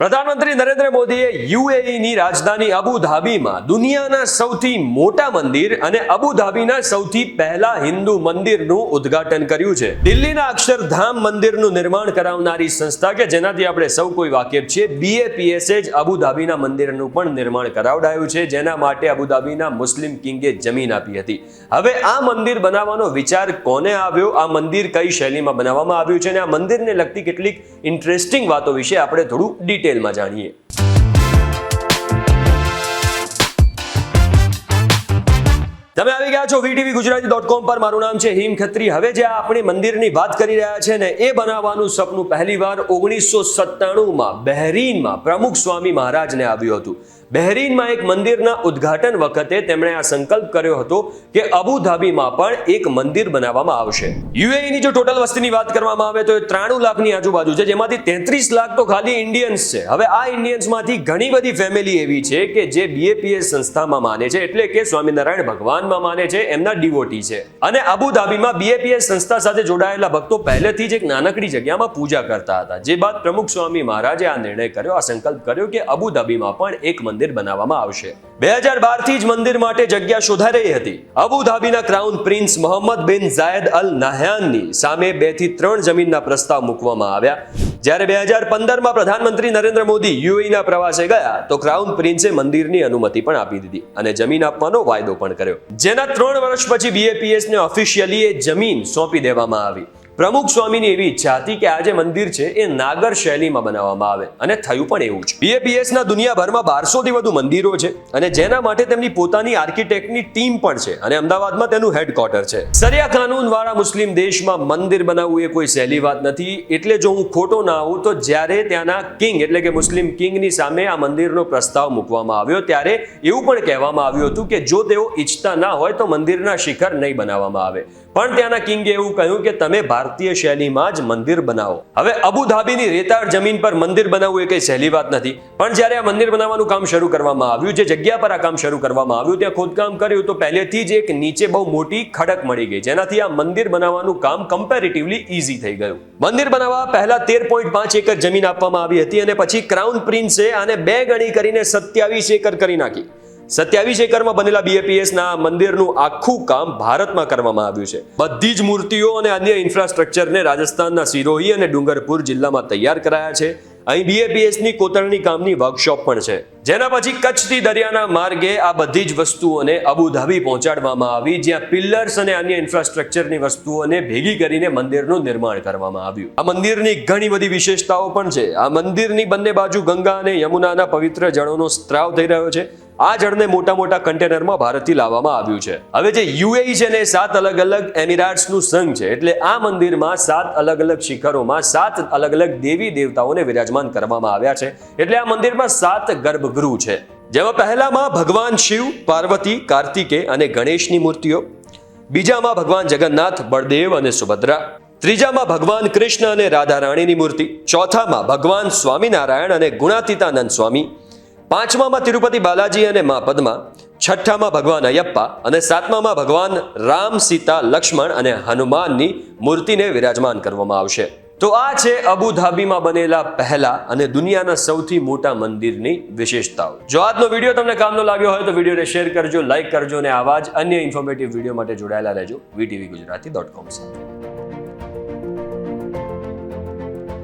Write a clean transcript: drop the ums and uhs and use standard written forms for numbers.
પ્રધાનમંત્રી નરેન્દ્ર મોદીએ યુએઈની રાજધાની અબુધાબીમાં દુનિયાના સૌથી મોટા મંદિર અને અબુધાબીના સૌથી પહેલા હિન્દુ મંદિરનું ઉદ્ઘાટન કર્યું છે. દિલ્હીના અક્ષરધામ મંદિરનું નિર્માણ કરાવનારી સંસ્થા કે જેનાથી આપણે સૌ કોઈ વાકેફ છીએ, BAPS જ અબુધાબીના મંદિરનું પણ નિર્માણ કરાવડાયું છે, જેના માટે અબુધાબીના મુસ્લિમ કિંગે જમીન આપી હતી. હવે આ મંદિર બનાવવાનો વિચાર કોને આવ્યો, આ મંદિર કઈ શૈલીમાં બનાવવામાં આવ્યું છે અને આ મંદિરને લગતી કેટલીક ઇન્ટરેસ્ટિંગ વાતો વિશે આપણે થોડું ડિટેલમાં જાણીએ. તમે આવી ગયા છો VTVGujarati.com પર. મારું નામ છે હિમ ખત્રી. હવે જે આપણે મંદિરની વાત કરી રહ્યા છે ને, એ બનાવવાનું સપનું પહેલીવાર 1997માં બહેરીનમાં પ્રમુખ સ્વામી મહારાજને આવ્યું હતું. બહેરીનમાં એક મંદિરના ઉદ્ઘાટન વખતે તેમણે આ સંકલ્પ કર્યો હતો કે અબુધાબીમાં પણ એક મંદિર બનાવવામાં આવશે. યુએઈની જો ટોટલ વસ્તીની વાત કરવામાં આવે તો એ 93 લાખની આજુબાજુ છે, જેમાંથી 33 લાખ તો ખાલી ઇન્ડિયન્સ છે. હવે આ ઇન્ડિયન્સમાંથી ઘણી બધી ફેમિલી એવી છે કે જે BAPS સંસ્થામાં માને છે, એટલે કે સ્વામિનારાયણ ભગવાનમાં માને છે, એમના ડિવોટી છે. અને અબુધાબીમાં BAPS સંસ્થા સાથે જોડાયેલા ભક્તો પહેલેથી જ એક નાનકડી જગ્યામાં પૂજા કરતા હતા. જે બાદ પ્રમુખ સ્વામી મહારાજે આ નિર્ણય કર્યો, આ સંકલ્પ કર્યો કે અબુધાબીમાં પણ એક મંદિર બનાવવામાં આવશે. 2012 થી જ મંદિર માટે જગ્યા શોધાઈ રહી હતી. અબુધાબીના ક્રાઉન પ્રિન્સ મોહમ્મદ બિન ઝાયદ અલ નહયાનની સામે 2 થી 3 જમીનના પ્રસ્તાવ મૂકવામાં આવ્યા. જ્યારે 2015માં પ્રધાનમંત્રી નરેન્દ્ર મોદી યુએઈના પ્રવાસે ગયા તો ક્રાઉન પ્રિન્સે મંદિરની અનુમતિ પણ આપી દીધી અને જમીન આપવાનો વાયદો પણ કર્યો, જેના 3 વર્ષ પછી BAPSને ઓફિશિયલી એ જમીન સોંપી દેવામાં આવી. પ્રમુખ સ્વામીની એવી ઈચ્છા હતી કે આ જે મંદિર છે એ નાગર શૈલીમાં બનાવવામાં આવે, અને થયું પણ એવું જ. BAPSના દુનિયાભરમાં 1200થી વધુ મંદિરો છે અને જેના માટે તેમની પોતાની આર્કિટેક્ટની ટીમ પણ છે અને અમદાવાદમાં તેનું હેડક્વાર્ટર છે. સરિયા કાનૂન વાળા મુસ્લિમ દેશમાં મંદિર બનાવવું એ કોઈ સહેલી વાત નથી. એટલે જો હું ખોટો ના હોઉં તો જ્યારે ત્યાંના કિંગ એટલે કે મુસ્લિમ કિંગની સામે આ મંદિરનો પ્રસ્તાવ મૂકવામાં આવ્યો ત્યારે એવું પણ કહેવામાં આવ્યું હતું કે જો તેઓ ઈચ્છતા ના હોય તો મંદિરના શિખર નહીં બનાવવામાં આવે, પણ ત્યાંના કિંગે એવું કહ્યું કે તમે ભારતીય શૈલીમાં જ મંદિર બનાવો. હવે અબુધાબીની રેતાળ જમીન પર મંદિર બનાવવું એ કઈ સહેલી વાત નથી, પણ જ્યારે આ મંદિર બનાવવાનું કામ શરૂ કરવામાં આવ્યું, જે જગ્યા પર આ કામ શરૂ કરવામાં આવ્યું ત્યાં ખોદકામ કર્યું તો પહેલેથી જ એક નીચે બહુ મોટી ખડક મળી ગઈ, જેનાથી આ મંદિર બનાવવાનું કામ કમ્પેરેટિવલી ઈઝી થઈ ગયું. મંદિર બનાવવા પહેલા 13.5 એકર જમીન આપવામાં આવી હતી અને પછી ક્રાઉન પ્રિન્સે આને 2 ગણી કરીને 27 એકર કરી નાખી. 27 એકરમાં બનેલા BAPSના મંદિરનું આખું કામ ભારતમાં કરવામાં આવ્યું છે. બધી જ મૂર્તિઓ અને અન્ય ઇન્ફ્રાસ્ટ્રક્ચરને રાજસ્થાનના સિરોહી અને ડુંગરપુર જિલ્લામાં તૈયાર કરાયા છે. અહીં BAPSની કોતરણી કામની વર્કશોપ પણ છે, જેના પછી કચ્છથી દરિયાના માર્ગે આ બધી જ વસ્તુઓને અબુધાબી પહોંચાડવામાં આવી, જ્યાં પિલ્લર્સ અને અન્ય ઇન્ફ્રાસ્ટ્રક્ચરની વસ્તુઓને ભેગી કરીને મંદિરનું નિર્માણ કરવામાં આવ્યું. આ મંદિરની ઘણી બધી વિશેષતાઓ પણ છે. આ મંદિરની બંને બાજુ ગંગા અને યમુનાના પવિત્ર જળોનો સ્ત્રાવ થઈ રહ્યો છે. આ જળને મોટા મોટા કન્ટેનરમાં ભારતથી લાવવામાં આવ્યું છે. હવે જે યુએઈ છે ને 7 અલગ અલગ એમિરાટ્સનું સંઘ છે, એટલે આ મંદિરમાં 7 અલગ અલગ શિખરોમાં 7 અલગ અલગ દેવી દેવતાઓને વિરાજમાન કરવામાં આવ્યા છે. એટલે આ મંદિરમાં 7 ગર્ભગૃહ છે, જેમાં પહેલામાં ભગવાન શિવ, પાર્વતી, કાર્તિકે અને ગણેશની મૂર્તિઓ, બીજામાં ભગવાન જગન્નાથ, બળદેવ અને સુભદ્રા, ત્રીજામાં ભગવાન કૃષ્ણ અને રાધા રાણીની મૂર્તિ, ચોથામાં ભગવાન સ્વામિનારાયણ અને ગુણાતીતાનંદ સ્વામી, 5મામાં તિરુપતિ બાલાજી અને મા પદ્મા, 6ઠામાં ભગવાન અયપ્પા અને 7મામાં ભગવાન રામ, સીતા, લક્ષ્મણ અને હનુમાનની મૂર્તિને વિરાજમાન કરવામાં આવશે. તો આ છે અબુધાબીમાં બનેલા પહેલા અને દુનિયાના સૌથી મોટા મંદિરની વિશેષતાઓ. જો આજનો વિડીયો તમને કામનો લાગ્યો હોય તો વિડીયોને શેર કરજો, લાઈક કરજો અને આવા જ અન્ય ઇન્ફોર્મેટિવ વિડીયો માટે જોડાયેલા રહેજો VTVGujarati.com સાથે.